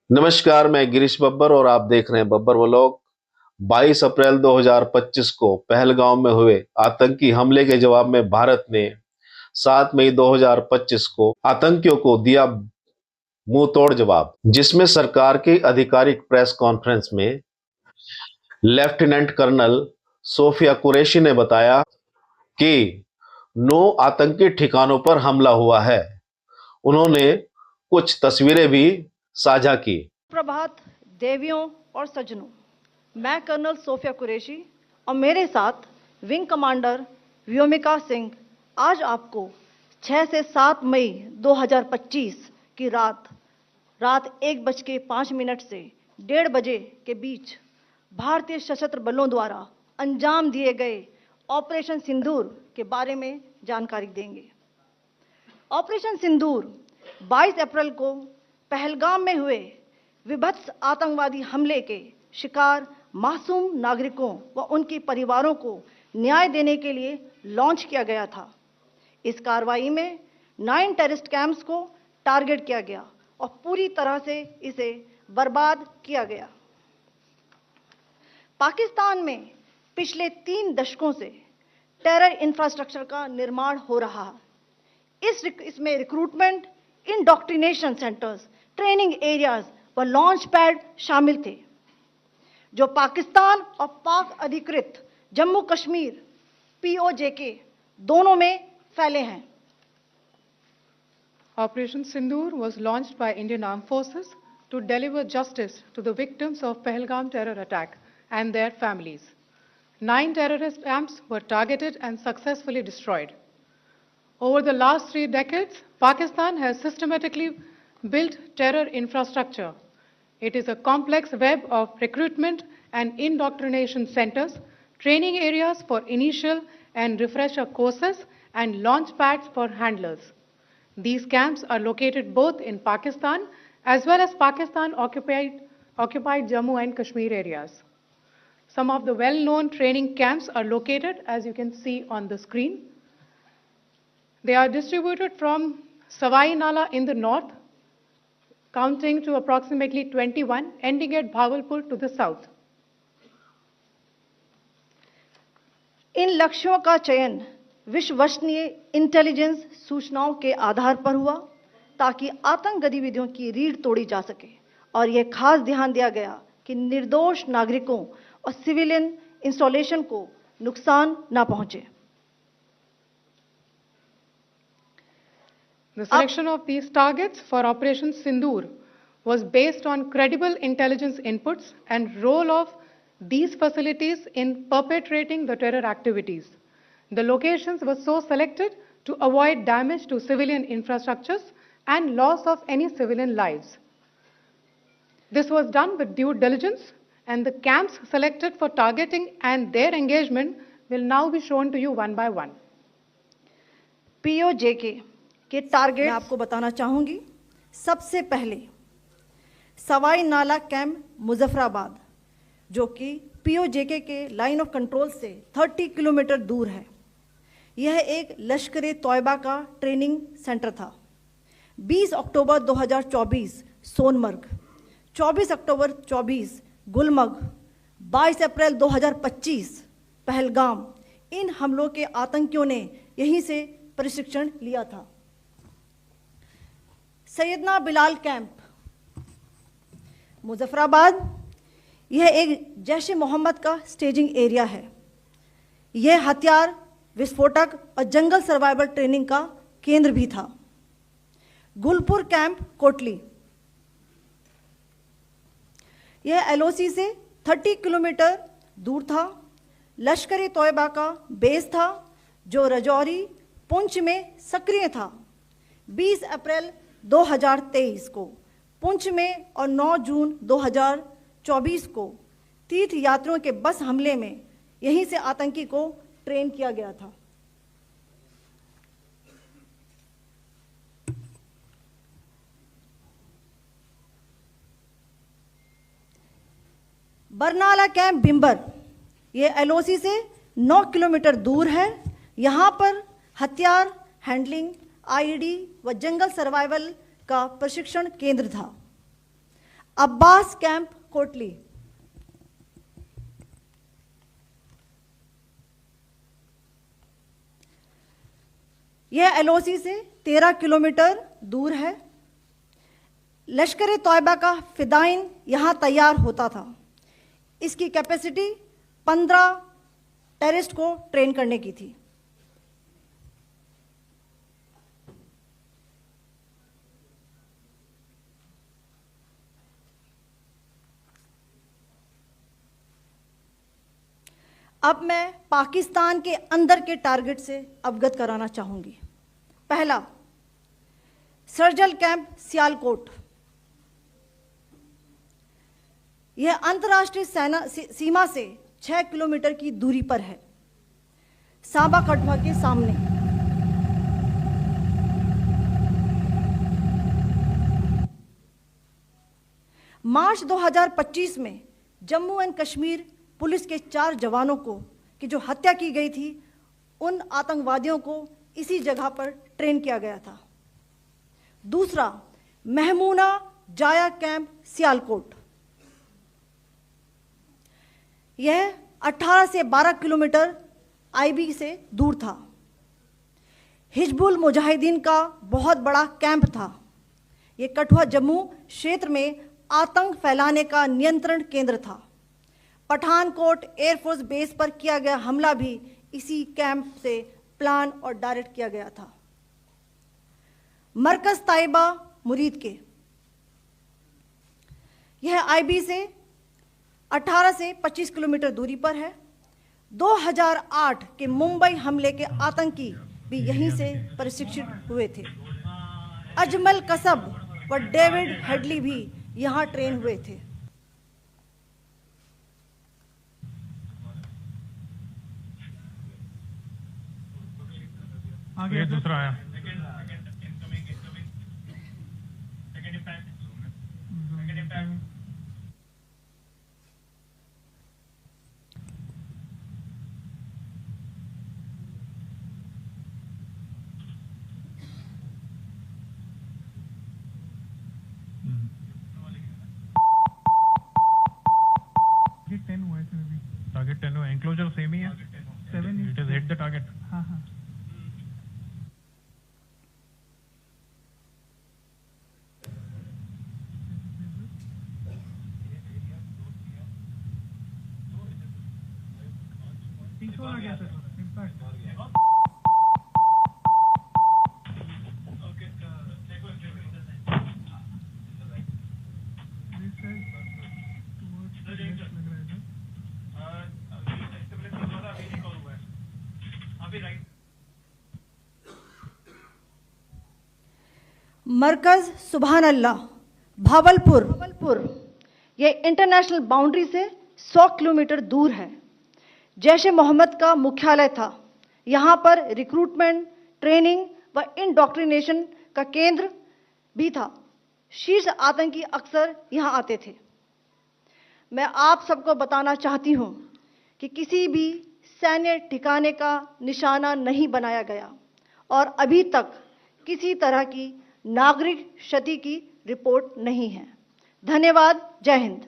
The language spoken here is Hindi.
नमस्कार, मैं गिरीश बब्बर और आप देख रहे हैं बब्बर व्लॉग। 22 अप्रैल 2025 को पहलगाम में हुए आतंकी हमले के जवाब में भारत ने 7 मई 2025 को आतंकियों को दिया मुंह तोड़ जवाब, जिसमें सरकार की आधिकारिक प्रेस कॉन्फ्रेंस में लेफ्टिनेंट कर्नल सोफिया कुरैशी ने बताया कि 9 आतंकी ठिकानों पर हमला हुआ है। उन्होंने कुछ तस्वीरें भी साझा की। प्रभात देवियों और सज्जनों, मैं कर्नल सोफिया कुरैशी और मेरे साथ विंग कमांडर व्योमिका सिंह आज आपको 6 से 7 मई 2025 की रात 1:05 से 1:30 बजे के बीच भारतीय सशस्त्र बलों द्वारा अंजाम दिए गए ऑपरेशन सिंदूर के बारे में जानकारी देंगे। ऑपरेशन सिंदूर 22 अप्रैल को पहलगाम में हुए विभत्स आतंकवादी हमले के शिकार मासूम नागरिकों व उनके परिवारों को न्याय देने के लिए लॉन्च किया गया था। इस कार्रवाई में 9 टेररिस्ट कैंप्स को टारगेट किया गया और पूरी तरह से इसे बर्बाद किया गया। पाकिस्तान में पिछले 3 दशकों से टेरर इंफ्रास्ट्रक्चर का निर्माण हो रहा है। इसमें recruitment, indoctrination centres, training areas व लॉन्च पैड शामिल थे, जो पाकिस्तान और पाक अधिकृत जम्मू कश्मीर POJK दोनों में फैले हैं। Operation Sindoor was launched by Indian Armed Forces to deliver justice to the victims of Pahalgam terror attack and their families. 9 terrorist camps were targeted and successfully destroyed. Over the last 3 decades, Pakistan has systematically built terror infrastructure. It is a complex web of recruitment and indoctrination centers, training areas for initial and refresher courses, and launch pads for handlers. These camps are located both in Pakistan as well as Pakistan-occupied Jammu and Kashmir areas. Some of the well-known training camps are located, as you can see on the screen. They are distributed from Savai Nala in the north, counting to approximately 21, ending at Bhagalpur to the south. इन लक्ष्यों का चयन विश्वसनीय इंटेलिजेंस सूचनाओं के आधार पर हुआ, ताकि आतंक गतिविधियों की रीढ़ तोड़ी जा सके, और यह खास ध्यान दिया गया कि निर्दोष नागरिकों और सिविलियन इंस्टॉलेशन को नुकसान न पहुंचे। The selection of these targets for Operation Sindoor was based on credible intelligence inputs and role of these facilities in perpetrating the terror activities. The locations were so selected to avoid damage to civilian infrastructures and loss of any civilian lives. This was done with due diligence, and the camps selected for targeting and their engagement will now be shown to you one by one. POJK के टारगेट मैं आपको बताना चाहूंगी। सबसे पहले सवाई नाला कैंप मुजफ्फराबाद, जो कि POJK के लाइन ऑफ कंट्रोल से 30 किलोमीटर दूर है। यह एक लश्कर तोयबा का ट्रेनिंग सेंटर था। 20 अक्टूबर 2024 सोनमर्ग, 24 अक्टूबर 24 गुलमर्ग, 22 अप्रैल 2025 पहलगाम, इन हमलों के आतंकियों ने यहीं से प्रशिक्षण लिया था। सैयदना बिलाल कैंप मुजफ्फराबाद, यह एक जैश ए मोहम्मद का स्टेजिंग एरिया है। यह हथियार, विस्फोटक और जंगल सर्वाइवल ट्रेनिंग का केंद्र भी था। गुलपुर कैंप कोटली, यह LOC से 30 किलोमीटर दूर था। लश्कर तोयबा का बेस था, जो रजौरी पुंछ में सक्रिय था। 20 अप्रैल 2023 को पुंछ में और 9 जून 2024 को तीर्थ यात्रियों के बस हमले में यहीं से आतंकी को ट्रेन किया गया था। बरनाला कैंप बिंबर, ये LOC से 9 किलोमीटर दूर है। यहाँ पर हथियार, हैंडलिंग, IED व जंगल सर्वाइवल का प्रशिक्षण केंद्र था। अब्बास कैंप कोटली, यह एलओसी से 13 किलोमीटर दूर है। लश्कर ए तौयबा का फिदाइन यहां तैयार होता था। इसकी कैपेसिटी 15 टेररिस्ट को ट्रेन करने की थी। अब मैं पाकिस्तान के अंदर के टारगेट से अवगत कराना चाहूंगी। पहला, सर्जिकल कैंप सियालकोट। यह अंतर्राष्ट्रीय सीमा से 6 किलोमीटर की दूरी पर है, सांबा कठुआ के सामने। मार्च 2025 में जम्मू एंड कश्मीर पुलिस के 4 जवानों की जो हत्या की गई थी, उन आतंकवादियों को इसी जगह पर ट्रेन किया गया था। दूसरा, महमूना जाया कैंप सियालकोट। यह 18 से 12 किलोमीटर आईबी से दूर था। हिजबुल मुजाहिदीन का बहुत बड़ा कैंप था। यह कठुआ जम्मू क्षेत्र में आतंक फैलाने का नियंत्रण केंद्र था। पठानकोट एयरफोर्स बेस पर किया गया हमला भी इसी कैंप से प्लान और डायरेक्ट किया गया था। मरकज ताइबा मुरीद के, यह आईबी से 18 से 25 किलोमीटर दूरी पर है। 2008 के मुंबई हमले के आतंकी भी यहीं से प्रशिक्षित हुए थे। अजमल कसब व डेविड हेडली भी यहां ट्रेन हुए थे। आगे दूसरा आया। टारगेट 10 हुआ, एंक्लोजर सेम ही है। 7 it is hit the target. हाँ हाँ। तीसरा आ गया सर, इम्पैक्ट। मरकज सुभान अल्लाह भावलपुर, यह इंटरनेशनल बाउंड्री से 100 किलोमीटर दूर है। जैश ए मोहम्मद का मुख्यालय था। यहाँ पर रिक्रूटमेंट, ट्रेनिंग व इंडोक्ट्रिनेशन का केंद्र भी था। शीर्ष आतंकी अक्सर यहाँ आते थे। मैं आप सबको बताना चाहती हूँ कि किसी भी सैन्य ठिकाने का निशाना नहीं बनाया गया और अभी तक किसी तरह की नागरिक क्षति की रिपोर्ट नहीं है। धन्यवाद। जय हिंद।